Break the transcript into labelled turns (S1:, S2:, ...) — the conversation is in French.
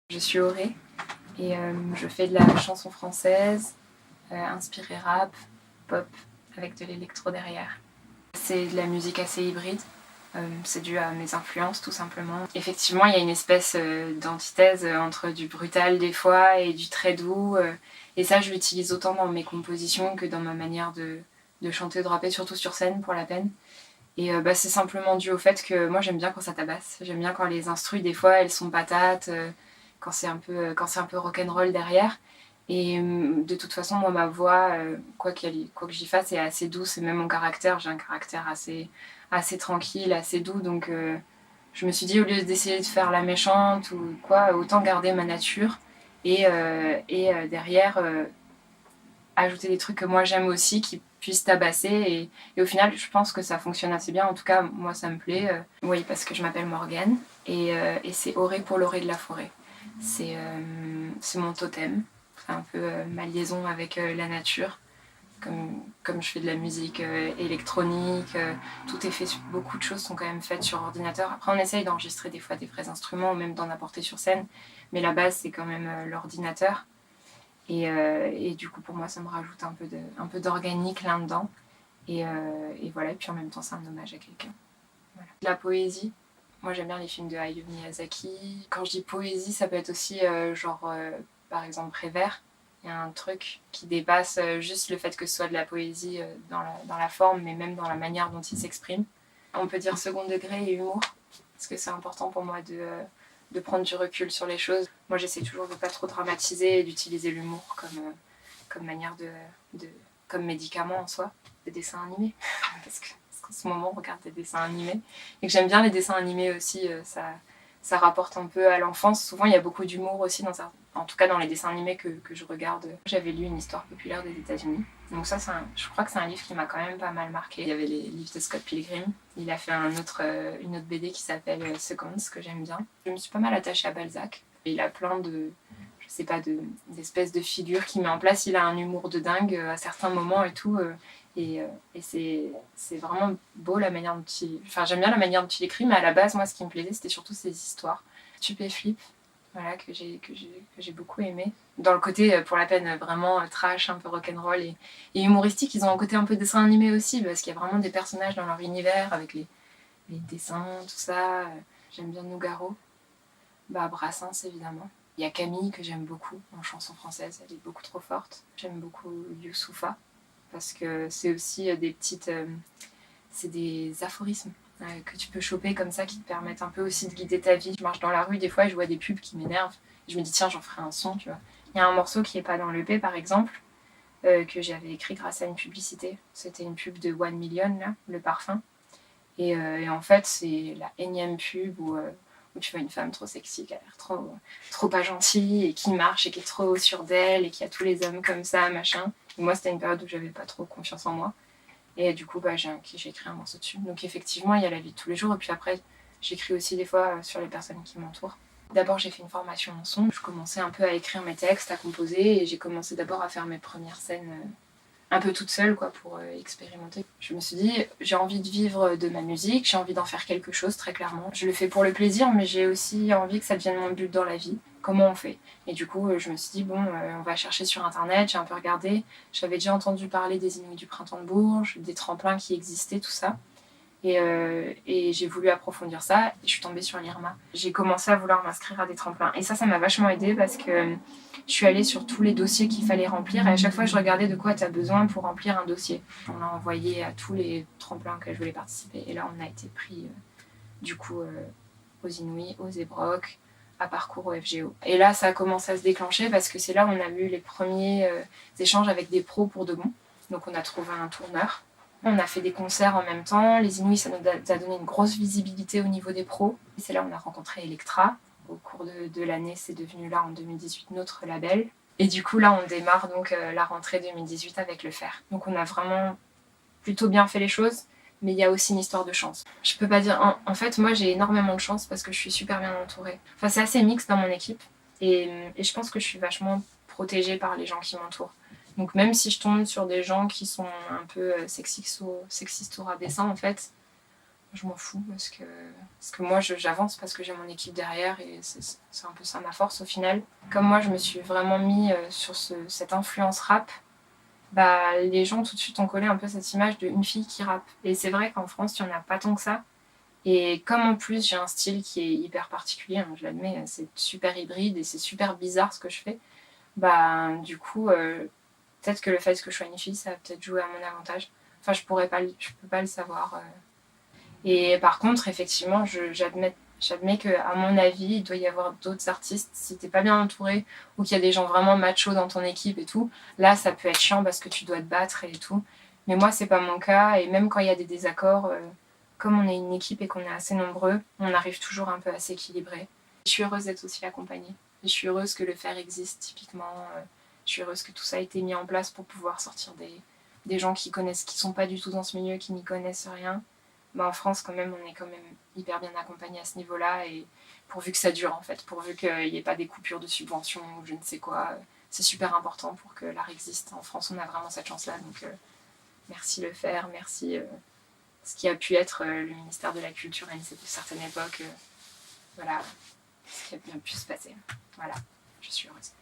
S1: Je suis Auré et je fais de la chanson française, inspirée rap, pop, avec de l'électro derrière. C'est de la musique assez hybride, c'est dû à mes influences tout simplement. Effectivement, il y a une espèce d'antithèse entre du brutal des fois et du très doux. Et ça, je l'utilise autant dans mes compositions que dans ma manière de chanter, de rapper, surtout sur scène pour la peine. Et c'est simplement dû au fait que moi j'aime bien quand ça tabasse. J'aime bien quand les instrus, des fois, elles sont patates, quand c'est un peu rock'n'roll derrière. Et de toute façon, moi, ma voix, quoi que j'y fasse, est assez douce. Et même mon caractère, j'ai un caractère assez tranquille, assez doux. Donc je me suis dit, au lieu d'essayer de faire la méchante ou quoi, autant garder ma nature. Et derrière, ajouter des trucs que moi j'aime aussi, qui puissent tabasser. Et au final, je pense que ça fonctionne assez bien. En tout cas, moi, ça me plaît. Oui, parce que je m'appelle Morgane. Et c'est Auré pour l'orée de la forêt. C'est mon totem. C'est un peu ma liaison avec la nature. Comme je fais de la musique électronique, tout est fait, beaucoup de choses sont quand même faites sur ordinateur. Après, on essaye d'enregistrer des fois des vrais instruments ou même d'en apporter sur scène, mais la base, c'est quand même l'ordinateur. Et du coup, pour moi, ça me rajoute un peu d'organique là-dedans. Et voilà, et puis en même temps, c'est un hommage à quelqu'un. Voilà. La poésie, moi j'aime bien les films de Hayao Miyazaki. Quand je dis poésie, ça peut être aussi par exemple Prévert. Il y a un truc qui dépasse juste le fait que ce soit de la poésie dans la forme, mais même dans la manière dont il s'exprime. On peut dire second degré et humour, parce que c'est important pour moi de prendre du recul sur les choses. Moi, j'essaie toujours de ne pas trop dramatiser et d'utiliser l'humour comme manière comme médicament en soi, des dessins animés. Parce qu'en ce moment, on regarde des dessins animés. Et que j'aime bien les dessins animés aussi, ça rapporte un peu à l'enfance. Souvent, il y a beaucoup d'humour aussi, en tout cas dans les dessins animés que je regarde. J'avais lu une histoire populaire des États-Unis. Donc ça, je crois que c'est un livre qui m'a quand même pas mal marqué. Il y avait les livres de Scott Pilgrim. Il a fait une autre BD qui s'appelle Seconds, que j'aime bien. Je me suis pas mal attachée à Balzac. Il a plein d'espèces de figures qu'il met en place. Il a un humour de dingue à certains moments et tout. Et c'est vraiment beau la manière dont j'aime bien la manière dont il écrit, mais à la base, moi, ce qui me plaisait, c'était surtout ses histoires. Stupéflip, voilà, que j'ai beaucoup aimé. Dans le côté, pour la peine, vraiment trash, un peu rock'n'roll et humoristique, ils ont un côté un peu dessin animé aussi, parce qu'il y a vraiment des personnages dans leur univers, avec les dessins, tout ça. J'aime bien Nougaro. Brassens, évidemment. Il y a Camille, que j'aime beaucoup, en chanson française, elle est beaucoup trop forte. J'aime beaucoup Youssoupha, parce que c'est aussi c'est des aphorismes que tu peux choper comme ça, qui te permettent un peu aussi de guider ta vie. Je marche dans la rue, des fois, et je vois des pubs qui m'énervent. Je me dis, tiens, j'en ferai un son, tu vois. Il y a un morceau qui n'est pas dans l'EP, par exemple, que j'avais écrit grâce à une publicité. C'était une pub de One Million, là, le parfum. Et en fait, c'est la énième pub où tu vois une femme trop sexy, qui a l'air trop pas gentille, et qui marche, et qui est trop sûre d'elle, et qui a tous les hommes comme ça, machin. Et moi, c'était une période où j'avais pas trop confiance en moi. Et du coup, j'ai écrit un morceau dessus. Donc effectivement, il y a la vie de tous les jours. Et puis après, j'écris aussi des fois sur les personnes qui m'entourent. D'abord, j'ai fait une formation en son. Je commençais un peu à écrire mes textes, à composer. Et j'ai commencé d'abord à faire mes premières scènes un peu toute seule, quoi, pour expérimenter. Je me suis dit, j'ai envie de vivre de ma musique, j'ai envie d'en faire quelque chose, très clairement. Je le fais pour le plaisir, mais j'ai aussi envie que ça devienne mon but dans la vie. Comment on fait? Et du coup, je me suis dit, on va chercher sur Internet, j'ai un peu regardé. J'avais déjà entendu parler des Inuits du Printemps de Bourges, des tremplins qui existaient, tout ça. Et j'ai voulu approfondir ça, et je suis tombée sur l'IRMA. J'ai commencé à vouloir m'inscrire à des tremplins. Et ça m'a vachement aidée, parce que je suis allée sur tous les dossiers qu'il fallait remplir, et à chaque fois, je regardais de quoi tu as besoin pour remplir un dossier. On l'a envoyé à tous les tremplins que je voulais participer. Et là, on a été pris, aux Inuits, aux Ebroc, à parcours au FGO. Et là, ça a commencé à se déclencher, parce que c'est là où on a eu les premiers échanges avec des pros pour de bon. Donc, on a trouvé un tourneur. On a fait des concerts en même temps. Les Inuits, ça nous a donné une grosse visibilité au niveau des pros. Et c'est là où on a rencontré Electra. Au cours de l'année, c'est devenu là en 2018 notre label. Et du coup, là, on démarre donc la rentrée 2018 avec Le Fer. Donc on a vraiment plutôt bien fait les choses, mais il y a aussi une histoire de chance. Je peux pas dire... En fait, moi, j'ai énormément de chance parce que je suis super bien entourée. Enfin, c'est assez mixte dans mon équipe. Et je pense que je suis vachement protégée par les gens qui m'entourent. Donc même si je tombe sur des gens qui sont un peu sexistes ou rabaissants, en fait, je m'en fous parce que moi j'avance parce que j'ai mon équipe derrière et c'est un peu ça ma force au final. Comme moi je me suis vraiment mis sur cette influence rap, bah les gens tout de suite ont collé un peu cette image d'une fille qui rappe. Et c'est vrai qu'en France il n'y en a pas tant que ça. Et comme en plus j'ai un style qui est hyper particulier, hein, je l'admets, c'est super hybride et c'est super bizarre ce que je fais, bah du coup peut-être que le fait que je sois une fille ça va peut-être jouer à mon avantage. Enfin je peux pas le savoir. Et par contre, effectivement, j'admets qu'à mon avis, il doit y avoir d'autres artistes, si t'es pas bien entouré ou qu'il y a des gens vraiment machos dans ton équipe et tout, là ça peut être chiant parce que tu dois te battre et tout. Mais moi, c'est pas mon cas, et même quand il y a des désaccords, comme on est une équipe et qu'on est assez nombreux, on arrive toujours un peu à s'équilibrer. Je suis heureuse d'être aussi accompagnée. Je suis heureuse que le faire existe, typiquement. Je suis heureuse que tout ça a été mis en place pour pouvoir sortir des gens qui sont pas du tout dans ce milieu, qui n'y connaissent rien. Bah en France, quand même, on est quand même hyper bien accompagné à ce niveau-là, et pourvu que ça dure, en fait, pourvu qu'il n'y ait pas des coupures de subventions ou je ne sais quoi, c'est super important pour que l'art existe. En France, on a vraiment cette chance-là, donc merci le faire, merci ce qui a pu être le ministère de la Culture à une certaine époque, voilà, ce qui a bien pu se passer. Voilà, je suis heureuse.